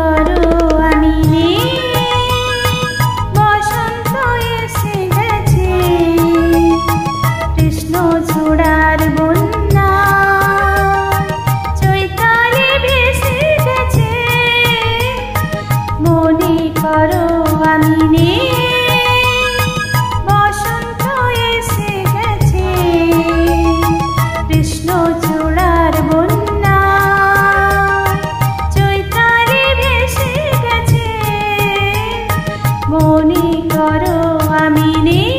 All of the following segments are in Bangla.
করো আমি নেই, বসন্ত এসে গেছে, কৃষ্ণ চূড়ার বন্যা চৈতালি ভেসে গেছে, মনে করো আমি নেই, বসন্ত এসে গেছে, কৃষ্ণ চূড়ার বন্যা চৈতালি ভেসে গেছে, মনে করো আমি নেই।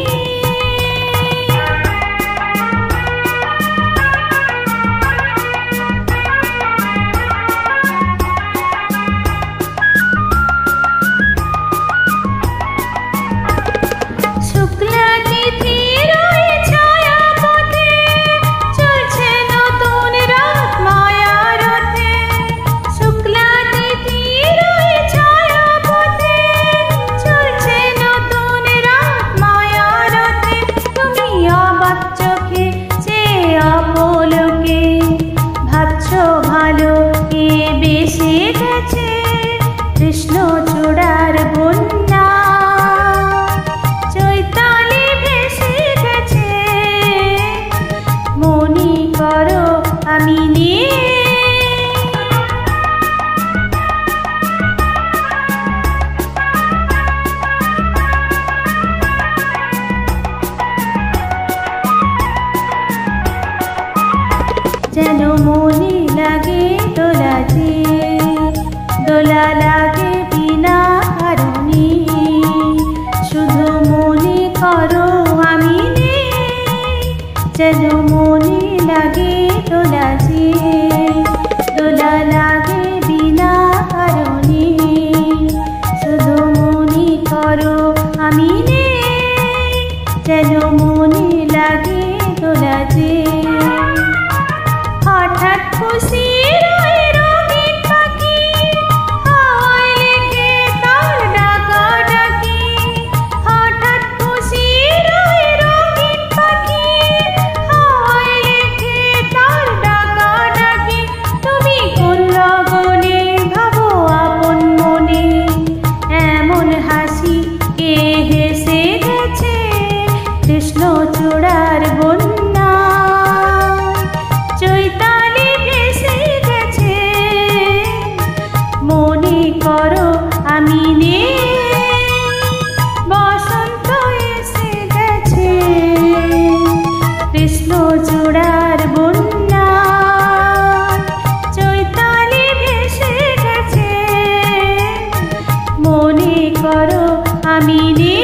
ভালো এ বেশে গেছে, কৃষ্ণ চূড়ার বন্যা চৈতালি ভেসে গেছে, মনে করো আমি নেই। যেন মনে লাগে দোলাতে, দোলা লাগে বিনা কারণে, শুধু মনে করো আমি নেই, যেন মনে লাগে দোলাতে, দোলা লাগে বিনা কারণে, শুধু মনে করো আমি নেই, যেন মনে লাগে দোলাতে। হঠাৎ খুশির ওই রঙিন পাখি হাওয়ায় লেগে তার ডাকাডাকি, হঠাৎ খুশির ওই রঙিন পাখি হাওয়ায় লেগে তার ডাকাডাকি, তুমি কোন লগনে ভাবো আপন মনে, এমন হাসি কে হেসে গেছে, কৃষ্ণ চূড়ার বন্যা চৈতালি ভেসে গেছে, মনে করো আমি নেই, বসন্ত এসে গেছে, কৃষ্ণ চূড়ার বন্যা চৈতালি ভেসে গেছে, মনে করো আমি নেই।